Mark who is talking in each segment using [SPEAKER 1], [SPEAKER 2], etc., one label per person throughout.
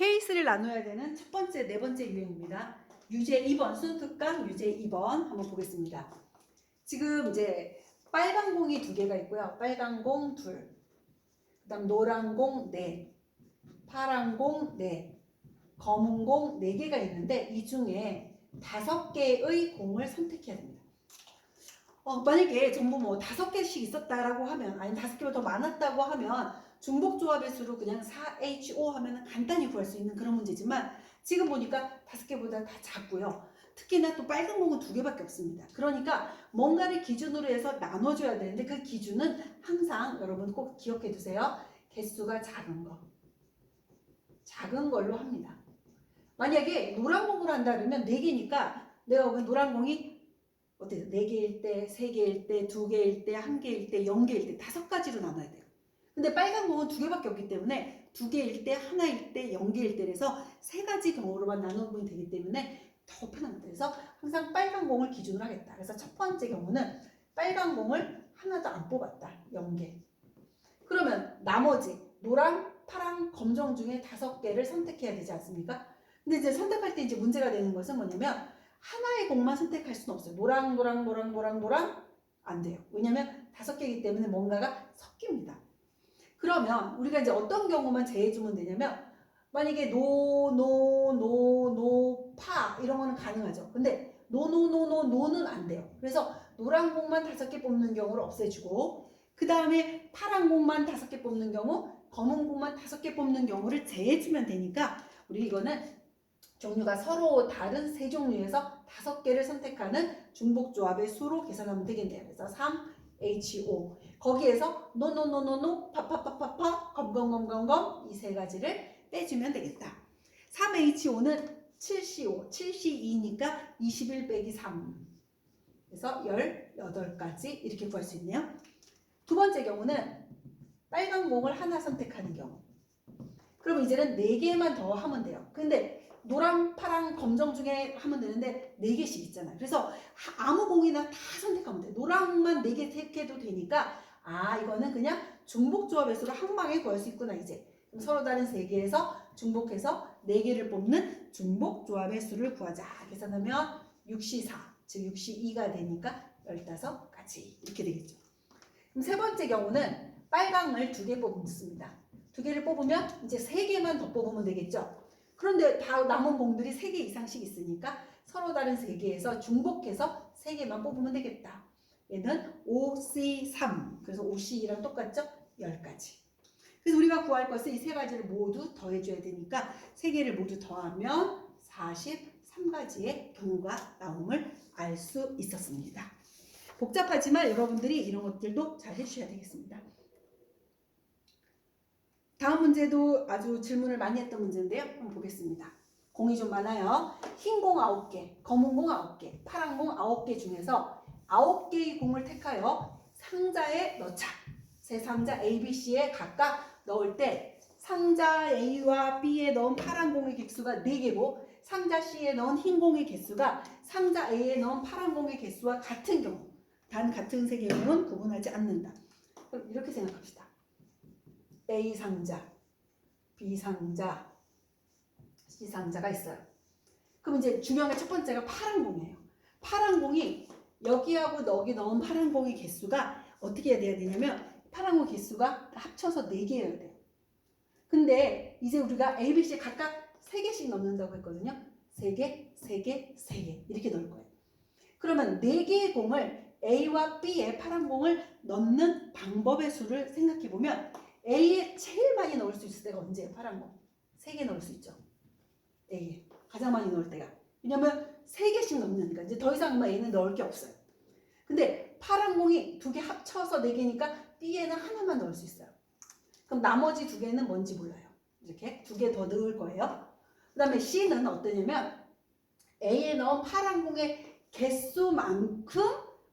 [SPEAKER 1] 케이스를 나눠야 되는 첫 번째, 네 번째 유형입니다. 유제 2번, 순특강 유제 2번 한번 보겠습니다. 지금 이제 빨간 공이 두 개가 있고요. 빨간 공 둘, 그 다음 노란 공 넷, 파란 공 넷, 검은 공 네 개가 있는데 이 중에 5개의 공을 선택해야 됩니다. 만약에 전부 뭐 5개씩 있었다라고 하면, 아니 5개보다 더 많았다고 하면 중복조합의 수로 그냥 4HO 하면 간단히 구할 수 있는 그런 문제지만 지금 보니까 5개보다 다 작고요. 특히나 또 빨간 공은 2개밖에 없습니다. 그러니까 뭔가를 기준으로 해서 나눠줘야 되는데 그 기준은 항상 여러분 꼭 기억해 두세요. 개수가 작은 거. 작은 걸로 합니다. 만약에 노란 공으로 한다 그러면 4개니까 내가 그 노란 공이 어때요? 4개일 때, 3개일 때, 2개일 때, 1개일 때, 0개일 때 5가지로 나눠야 돼요. 근데 빨간 공은 2개밖에 없기 때문에 2개일 때, 1일 때, 0개일 때에서 3가지 경우로만 나누면 되기 때문에 더 편합니다. 그래서 항상 빨간 공을 기준으로 하겠다. 그래서 첫 번째 경우는 빨간 공을 하나도 안 뽑았다. 0개. 그러면 나머지 노랑, 파랑, 검정 중에 5개를 선택해야 되지 않습니까? 근데 이제 선택할 때 이제 문제가 되는 것은 뭐냐면 하나의 공만 선택할 수는 없어요. 노랑, 노랑, 노랑, 노랑, 노랑 안 돼요. 왜냐면 5개이기 때문에 뭔가가 섞입니다. 그러면 우리가 이제 어떤 경우만 제해주면 되냐면 만약에 노, 노, 노, 노, 파 이런 거는 가능하죠. 근데 노, 노, 노, 노, 노는 안 돼요. 그래서 노란 공만 5개 뽑는 경우를 없애주고 그 다음에 파란 공만 5개 뽑는 경우, 검은 공만 5개 뽑는 경우를 제해주면 되니까 우리 이거는 종류가 서로 다른 세 종류에서 5개를 선택하는 중복조합의 수로 계산하면 되겠네요. 그래서 3HO 거기에서 노노노노노 파파파파파 검검검검검 이 3가지를 빼주면 되겠다. 3HO는 7CO 7C2니까 21 빼기 3 그래서 18가지 이렇게 구할 수 있네요. 두 번째 경우는 빨간 공을 하나 선택하는 경우. 그럼 이제는 4개만 더 하면 돼요. 근데 노랑, 파랑, 검정 중에 하면 되는데 4개씩 있잖아요. 그래서 아무 공이나 다 선택하면 돼요. 노랑만 4개 택해도 되니까 이거는 그냥 중복조합의 수를 한 방에 구할 수 있구나 이제. 그럼 서로 다른 3개에서 중복해서 4개를 뽑는 중복조합의 수를 구하자. 계산하면 6C4, 즉 6C2가 되니까 15가지 이렇게 되겠죠. 그럼 세 번째 경우는 빨강을 2개 뽑습니다. 2개를 뽑으면 이제 3개만 더 뽑으면 되겠죠. 그런데 다 남은 공들이 3개 이상씩 있으니까 서로 다른 3개에서 중복해서 3개만 뽑으면 되겠다. 얘는 5C3 그래서 5C랑 똑같죠? 10가지. 그래서 우리가 구할 것은 이 3가지를 모두 더해줘야 되니까 3개를 모두 더하면 43가지의 경우가 나옴을 알 수 있었습니다. 복잡하지만 여러분들이 이런 것들도 잘 해주셔야 되겠습니다. 다음 문제도 아주 질문을 많이 했던 문제인데요. 한번 보겠습니다. 공이 좀 많아요. 흰 공 9개, 검은 공 9개, 파란 공 9개 중에서 9개의 공을 택하여 상자에 넣자. 세 상자 A, B, C에 각각 넣을 때 상자 A와 B에 넣은 파란 공의 개수가 4개고 상자 C에 넣은 흰 공의 개수가 상자 A에 넣은 파란 공의 개수와 같은 경우 단 같은 세 경우는 구분하지 않는다. 그럼 이렇게 생각합시다. A 상자, B 상자, C 상자가 있어요. 그럼 이제 중요한 게 첫 번째가 파란 공이에요. 파란 공이 여기하고 여기 넣은 파란 공의 개수가 어떻게 해야 되냐면 파란 공 개수가 합쳐서 4개여야 돼요. 근데 이제 우리가 A, B, C 각각 3개씩 넣는다고 했거든요. 3개, 3개, 3개 이렇게 넣을 거예요. 그러면 4개의 공을 A와 B에 파란 공을 넣는 방법의 수를 생각해보면 A에 제일 많이 넣을 수 있을 때가 언제예요? 파란 공 3개 넣을 수 있죠. A에 가장 많이 넣을 때가. 왜냐면 3개씩 넣는다니까 이제 더 이상 A는 넣을 게 없어요. 근데 파란 공이 2개 합쳐서 4개니까 B에는 하나만 넣을 수 있어요. 그럼 나머지 2개는 뭔지 몰라요. 이렇게 2개 더 넣을 거예요. 그 다음에 C는 어떠냐면 A에 넣은 파란 공의 개수만큼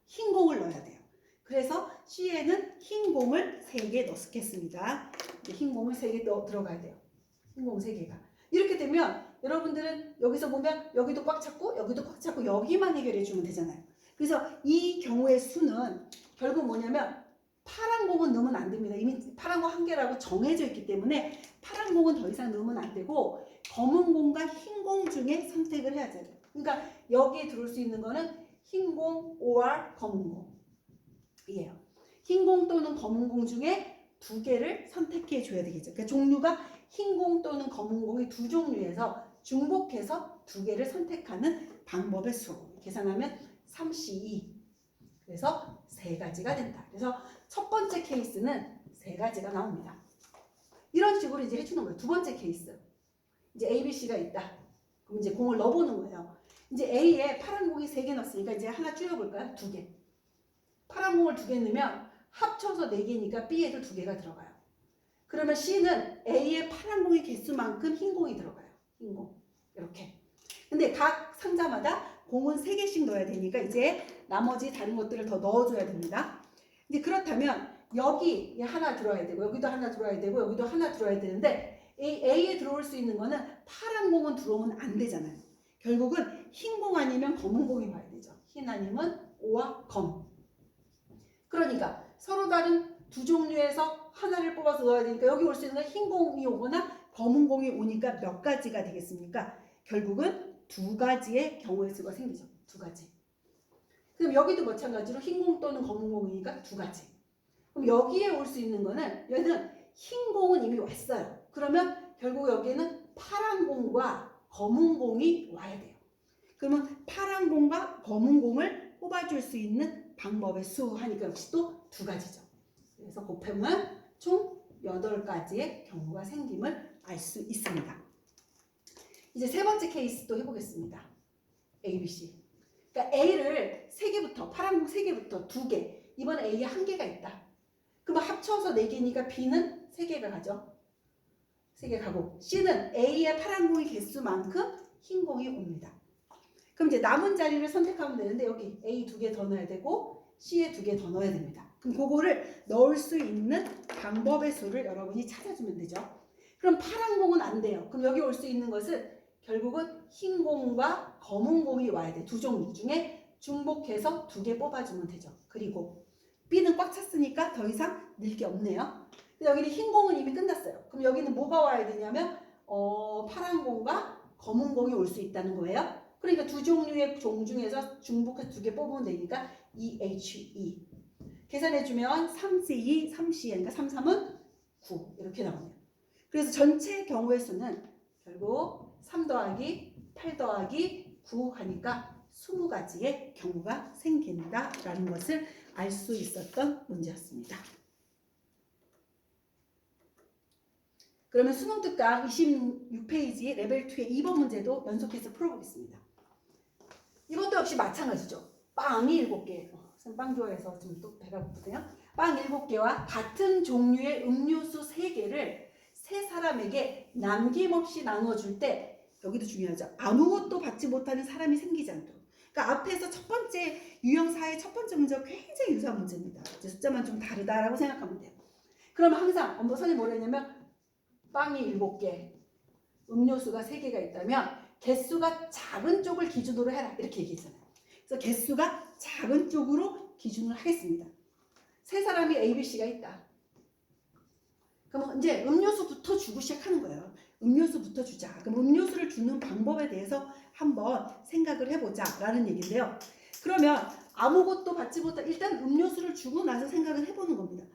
[SPEAKER 1] 흰 공을 넣어야 돼요. 그래서 C에는 흰 공을 3개 넣겠습니다. 흰 공을 3개 들어가야 돼요. 흰 공 3개가. 이렇게 되면 여러분들은 여기서 보면 여기도 꽉 찼고 여기도 꽉 찼고 여기만 해결해 주면 되잖아요. 그래서 이 경우의 수는 결국 뭐냐면 파란 공은 넣으면 안 됩니다. 이미 파란 공 1개라고 정해져 있기 때문에 파란 공은 더 이상 넣으면 안 되고 검은 공과 흰 공 중에 선택을 해야 돼요. 그러니까 여기에 들어올 수 있는 거는 흰 공 or 검은 공이에요. 흰 공 또는 검은 공 중에 두 개를 선택해 줘야 되겠죠. 그러니까 종류가 흰 공 또는 검은 공의 두 종류에서 중복해서 두 개를 선택하는 방법의 수. 계산하면 3C2. 그래서 세 가지가 된다. 그래서 첫 번째 케이스는 세 가지가 나옵니다. 이런 식으로 이제 해주는 거예요. 두 번째 케이스. 이제 A, B, C가 있다. 그럼 이제 공을 넣어보는 거예요. 이제 A에 파란 공이 3개 넣었으니까 이제 하나 줄여볼까요? 2개. 파란 공을 2개 넣으면 합쳐서 4개니까 B에도 2개가 들어가요. 그러면 C는 A의 파란 공의 개수만큼 흰 공이 들어가요. 흰 공. 이렇게. 근데 각 상자마다 공은 3개씩 넣어야 되니까 이제 나머지 다른 것들을 더 넣어줘야 됩니다. 이제 그렇다면 여기 하나 들어야 되고 여기도 하나 들어야 되고 여기도 하나 들어야 되는데 A에 들어올 수 있는 거는 파란 공은 들어오면 안 되잖아요. 결국은 흰 공 아니면 검은 공이 와야 되죠. 흰 아니면 오와 검. 그러니까 서로 다른 두 종류에서 하나를 뽑아서 넣어야 되니까 여기 올 수 있는 건 흰 공이 오거나 검은 공이 오니까 몇 가지가 되겠습니까? 결국은 두 가지의 경우의 수가 생기죠. 두 가지. 그럼 여기도 마찬가지로 흰 공 또는 검은 공이니까 두 가지. 그럼 여기에 올 수 있는 거는 얘는 흰 공은 이미 왔어요. 그러면 결국 여기에는 파란 공과 검은 공이 와야 돼요. 그러면 파란 공과 검은 공을 뽑아줄 수 있는 방법의 수 하니까 역시 또 두 가지죠. 그래서 곱하면 총 8가지의 경우가 생김을 알 수 있습니다. 이제 세 번째 케이스 또 해보겠습니다. A, B, C. 그러니까 A를 3개부터 파란 공 3개부터 2개. 이번에 A에 1개가 있다. 그러면 합쳐서 4개니까 B는 3개가 가죠. 3개 가고 C는 A의 파란 공의 개수만큼 흰 공이 옵니다. 그럼 이제 남은 자리를 선택하면 되는데 여기 A 2개 더 넣어야 되고 C에 2개 더 넣어야 됩니다. 그럼 그거를 넣을 수 있는 방법의 수를 여러분이 찾아주면 되죠. 그럼 파란 공은 안 돼요. 그럼 여기 올 수 있는 것은 결국은 흰 공과 검은 공이 와야 돼. 두 종류 중에 중복해서 2개 뽑아주면 되죠. 그리고 B는 꽉 찼으니까 더 이상 넣을 게 없네요. 근데 여기는 흰 공은 이미 끝났어요. 그럼 여기는 뭐가 와야 되냐면 파란 공과 검은 공이 올 수 있다는 거예요. 그러니까 두 종류의 종 중에서 중복해서 2개 뽑으면 되니까 EHE. 계산해주면 3C2, 3C, 그러니까 3, 3은 9 이렇게 나오네요. 그래서 전체 경우의 수는 결국 3 더하기 8 더하기 9 하니까 20가지의 경우가 생긴다라는 것을 알 수 있었던 문제였습니다. 그러면 수능 특강 26페이지 레벨 2의 2번 문제도 연속해서 풀어보겠습니다. 이것도 역시 마찬가지죠. 빵이 7개. 빵 좋아해서 지금 또 배가 고프세요? 빵 7개와 같은 종류의 음료수 3개를 세 사람에게 남김없이 나눠줄 때 여기도 중요하죠. 아무것도 받지 못하는 사람이 생기지 않도록. 그러니까 앞에서 첫 번째 유형사의 첫 번째 문제가 굉장히 유사한 문제입니다. 이제 숫자만 좀 다르다라고 생각하면 돼요. 그러면 항상 선생님이 뭐라 했냐면 빵이 7개, 음료수가 3개가 있다면 개수가 작은 쪽을 기준으로 해라 이렇게 얘기했잖아요. 그래서 개수가 작은 쪽으로 기준을 하겠습니다. 세 사람이 A, B, C가 있다. 그럼 이제 음료수부터 주고 시작하는 거예요. 음료수부터 주자. 그럼 음료수를 주는 방법에 대해서 한번 생각을 해보자 라는 얘기인데요. 그러면 아무것도 받지 못한 일단 음료수를 주고 나서 생각을 해보는 겁니다.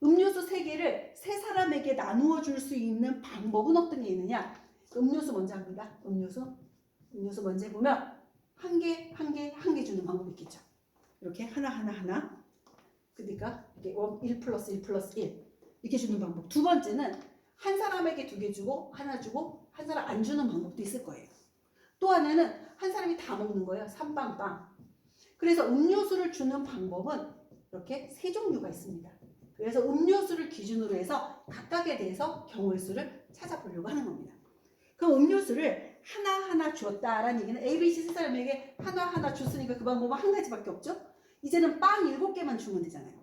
[SPEAKER 1] 음료수 3개를 세 사람에게 나누어 줄 수 있는 방법은 어떤 게 있느냐. 음료수 먼저 합니다. 음료수 먼저 해보면 한 개 주는 방법이 있겠죠. 이렇게 하나. 그러니까 이게 1 플러스 1 플러스 1 이렇게 주는 방법. 두 번째는 한 사람에게 2개 주고 하나 주고 한 사람 안 주는 방법도 있을 거예요. 또 하나는 한 사람이 다 먹는 거예요. 3빵빵. 그래서 음료수를 주는 방법은 이렇게 3종류가 있습니다. 그래서 음료수를 기준으로 해서 각각에 대해서 경우의 수를 찾아보려고 하는 겁니다. 그럼 음료수를 하나하나 주었다라는 얘기는 A, B, C 세 사람에게 하나하나 줬으니까 그 방법은 한 가지밖에 없죠. 이제는 빵 7개만 주면 되잖아요.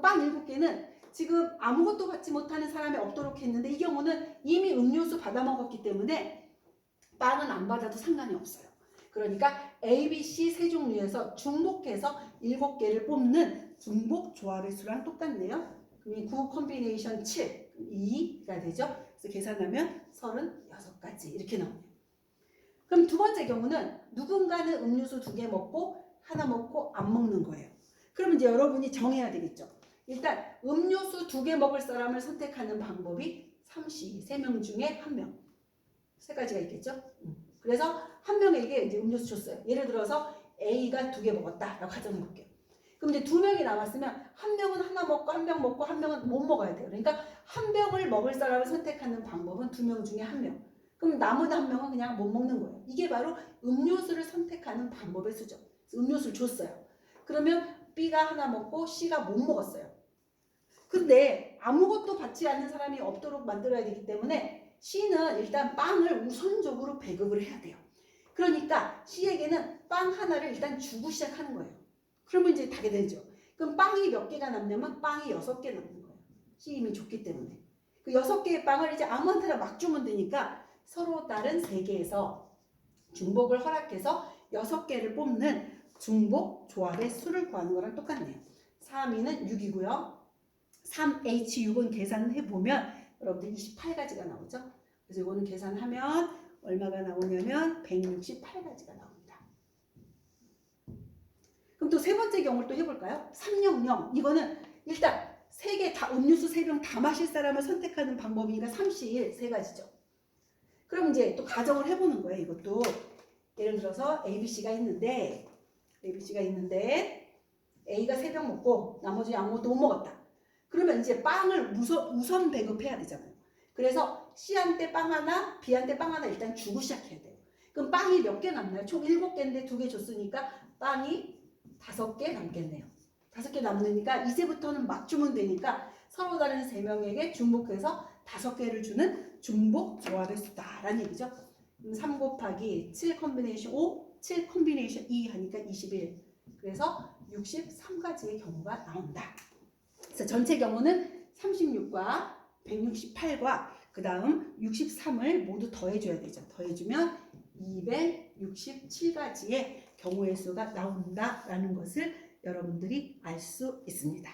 [SPEAKER 1] 빵 7개는 지금 아무것도 받지 못하는 사람이 없도록 했는데 이 경우는 이미 음료수 받아 먹었기 때문에 빵은 안 받아도 상관이 없어요. 그러니까 A, B, C 세 종류에서 중복해서 7개를 뽑는 중복 조합의 수랑 똑같네요. 그럼 9 콤비네이션 7, 2가 되죠. 그래서 계산하면 36가지 이렇게 나오네요. 그럼 두 번째 경우는 누군가는 음료수 2개 먹고 하나 먹고 안 먹는 거예요. 그러면 이제 여러분이 정해야 되겠죠. 일단 음료수 2개 먹을 사람을 선택하는 방법이 3명 중에 1명. 3가지가 있겠죠. 그래서 한 명에게 이제 음료수 줬어요. 예를 들어서 A가 2개 먹었다라고 가정해 볼게요. 그럼 이제 2명이 남았으면 한 명은 하나 먹고 한 병 먹고 한 명은 못 먹어야 돼요. 그러니까 한 병을 먹을 사람을 선택하는 방법은 2명 중에 1명. 그럼 나머지 1명은 그냥 못 먹는 거예요. 이게 바로 음료수를 선택하는 방법의 수죠. 음료수를 줬어요. 그러면 B가 하나 먹고 C가 못 먹었어요. 근데 아무것도 받지 않는 사람이 없도록 만들어야 되기 때문에 C는 일단 빵을 우선적으로 배급을 해야 돼요. 그러니까 C에게는 빵 하나를 일단 주고 시작하는 거예요. 그러면 이제 다게 되죠. 그럼 빵이 몇 개가 남냐면 빵이 6개 남는 거예요. C 이미 줬기 때문에. 그 6개의 빵을 이제 아무한테나 막 주면 되니까 서로 다른 3개에서 중복을 허락해서 6개를 뽑는 중복 조합의 수를 구하는 거랑 똑같네요. 3, 2는 6이고요. 3H6은 계산해보면 여러분들 28가지가 나오죠. 그래서 이거는 계산하면 얼마가 나오냐면 168가지가 나옵니다. 그럼 또 세 번째 경우를 또 해볼까요? 300. 이거는 일단 3개 다 음료수 3병 다 마실 사람을 선택하는 방법이니까 3C1 3가지죠. 그럼 이제 또 가정을 해보는 거예요. 이것도 예를 들어서 ABC가 있는데 A가 3병 먹고 나머지 아무것도 못 먹었다. 그러면 이제 빵을 우선 배급해야 되잖아요. 그래서 C한테 빵 하나, B한테 빵 하나 일단 주고 시작해야 돼요. 그럼 빵이 몇 개 남나요? 총 7개인데 2개 줬으니까 빵이 5개 남겠네요. 5개 남으니까 이제부터는 막 주면 되니까 서로 다른 3명에게 중복해서 5개를 주는 중복 조합의 수다라는 얘기죠. 3 곱하기 7 컴비네이션 5, 7 컴비네이션 2 하니까 21. 그래서 63가지의 경우가 나온다. 그래서 전체 경우는 36과 168과 그 다음 63을 모두 더해줘야 되죠. 더해주면 267가지의 경우의 수가 나온다라는 것을 여러분들이 알 수 있습니다.